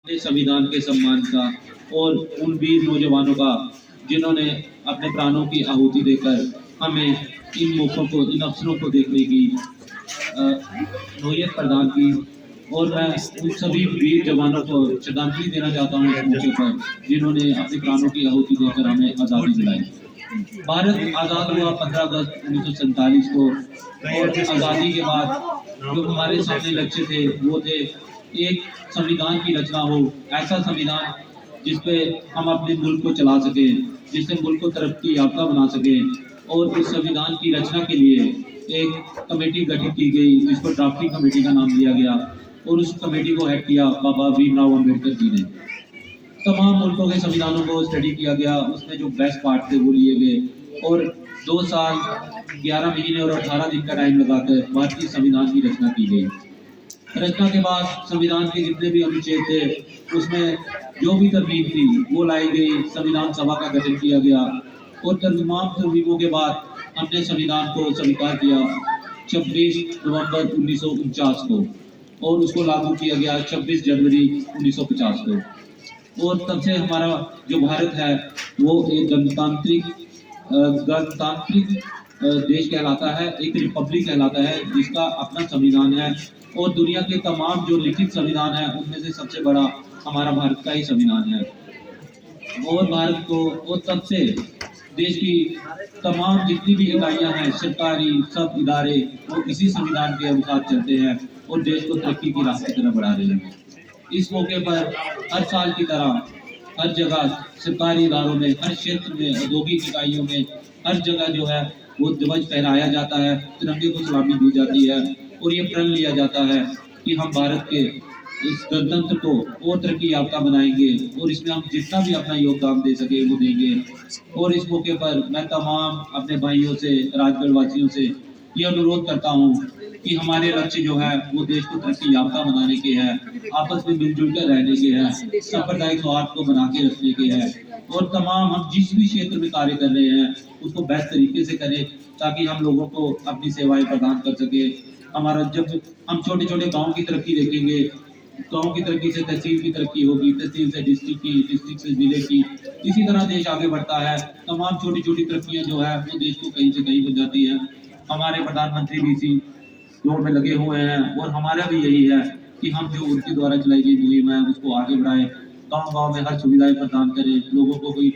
अपने संविधान के सम्मान का और उन वीर नौजवानों का जिन्होंने अपने प्राणों की आहुति देकर हमें इन मौकों को, इन अवसरों को देखने की नौयत प्रदान की। और मैं उन सभी वीर जवानों को श्रद्धांजलि देना चाहता हूँ इस मौके पर जिन्होंने अपने प्राणों की आहुति देकर हमें आज़ादी दिलाई। भारत आज़ाद हुआ 15 अगस्त 1947 को, और आज़ादी के बाद जो हमारे सामने लक्ष्य थे वो थे एक संविधान की रचना हो, ऐसा संविधान जिसपे हम अपने मुल्क को चला सकें, जिससे मुल्क को तरक्की याफ्ता बना सकें। और इस संविधान की रचना के लिए एक कमेटी गठित की गई जिसको ड्राफ्टिंग कमेटी का नाम दिया गया, और उस कमेटी को हेड किया बाबा भीमराव अम्बेडकर जी ने। तमाम मुल्कों के संविधानों को स्टडी किया गया, उसमें जो बेस्ट पार्ट थे वो लिए गए, और 2 साल 11 महीने और 18 दिन का टाइम लगाकर भारतीय संविधान की रचना की गई। रचना के बाद संविधान के जितने भी अनुच्छेद थे उसमें जो भी तरमीम थी वो लाई गई, संविधान सभा का गठन किया गया, और तमाम तरमीमों के बाद हमने संविधान को स्वीकार किया 26 नवंबर 1949 को, और उसको लागू किया गया 26 जनवरी 1950 को। और तब से हमारा जो भारत है वो एक गणतांत्रिक देश कहलाता है, एक रिपब्लिक कहलाता है जिसका अपना संविधान है। और दुनिया के तमाम जो लिखित संविधान है उनमें से सबसे बड़ा हमारा भारत का ही संविधान है। और भारत को, और तब से देश की तमाम जितनी भी इकाइयां हैं, सरकारी सब इदारे, वो इसी संविधान के अनुसार चलते हैं और देश को तरक्की की राह की तरफ बढ़ा रहे हैं। इस मौके पर हर साल की तरह हर जगह सरकारी इदारों में, हर क्षेत्र में, औद्योगिक इकाइयों में, हर जगह जो है वो ध्वज फहराया जाता है, तिरंगे को सलामी दी जाती है, और ये प्रण लिया जाता है कि हम भारत के इस गणतंत्र को और तरक्की याफ्ता बनाएंगे, और इसमें हम जितना भी अपना योगदान दे सके वो देंगे। और इस मौके पर मैं तमाम अपने भाइयों से, राजगढ़ वासियों से ये अनुरोध करता हूँ कि हमारे लक्ष्य जो है वो देश को तरक्की याफ्ता बनाने के हैं, आपस में मिलजुल कर रहने के हैं, सांप्रदायिक सौहार्द को बना के रखने के हैं, और तमाम हम जिस भी क्षेत्र में कार्य कर रहे हैं उसको बेस्ट तरीके से करें ताकि हम लोगों को अपनी सेवाएं प्रदान कर सके। हमारा जब हम छोटे छोटे गाँव की तरक्की देखेंगे, गांव की तरक्की से तहसील की तरक्की होगी, तहसील से डिस्ट्रिक्ट की, डिस्ट्रिक्ट से जिले की, इसी तरह देश आगे बढ़ता है। तमाम छोटी छोटी तरक्कियां जो है वो देश को कहीं से कहीं बन जाती है। हमारे प्रधानमंत्री भी इसी दौड़ में लगे हुए हैं, और हमारा भी यही है कि हम जो उनके द्वारा चलाई गई मुहिम है उसको आगे बढ़ाएं, गाँव गाँव में हर सुविधाएं प्रदान करें, लोगों को कोई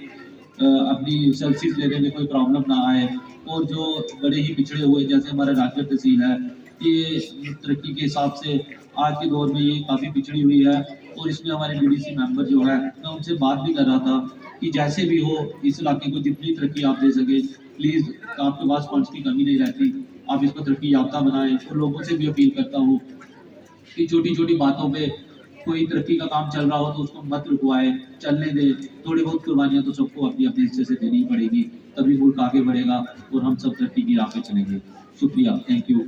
अपनी सर्विस लेने में कोई प्रॉब्लम ना आए। और जो बड़े ही पिछड़े हुए, जैसे हमारा राजगढ़ तहसील है, ये तरक्की के हिसाब से आज के दौर में ये काफ़ी पिछड़ी हुई है। और इसमें हमारे बीडीसी मेंबर जो है, मैं उनसे बात भी कर रहा था कि जैसे भी हो इस इलाके को जितनी तरक्की आप दे सके प्लीज़, आपके पास फंड्स की कमी नहीं रहती, आप इसको तरक्की याफ्ता बनाएं। और लोगों से भी अपील करता हूँ कि छोटी छोटी बातों पे कोई तरक्की का काम चल रहा हो तो उसको मत रुकवाए, चलने दे। थोड़ी बहुत कुर्बानियाँ तो सबको अपनी अपने हिस्से से देनी पड़ेगी, तभी मुल्क आगे बढ़ेगा और हम सब तरक्की की राह पे चलेंगे। शुक्रिया, थैंक यू।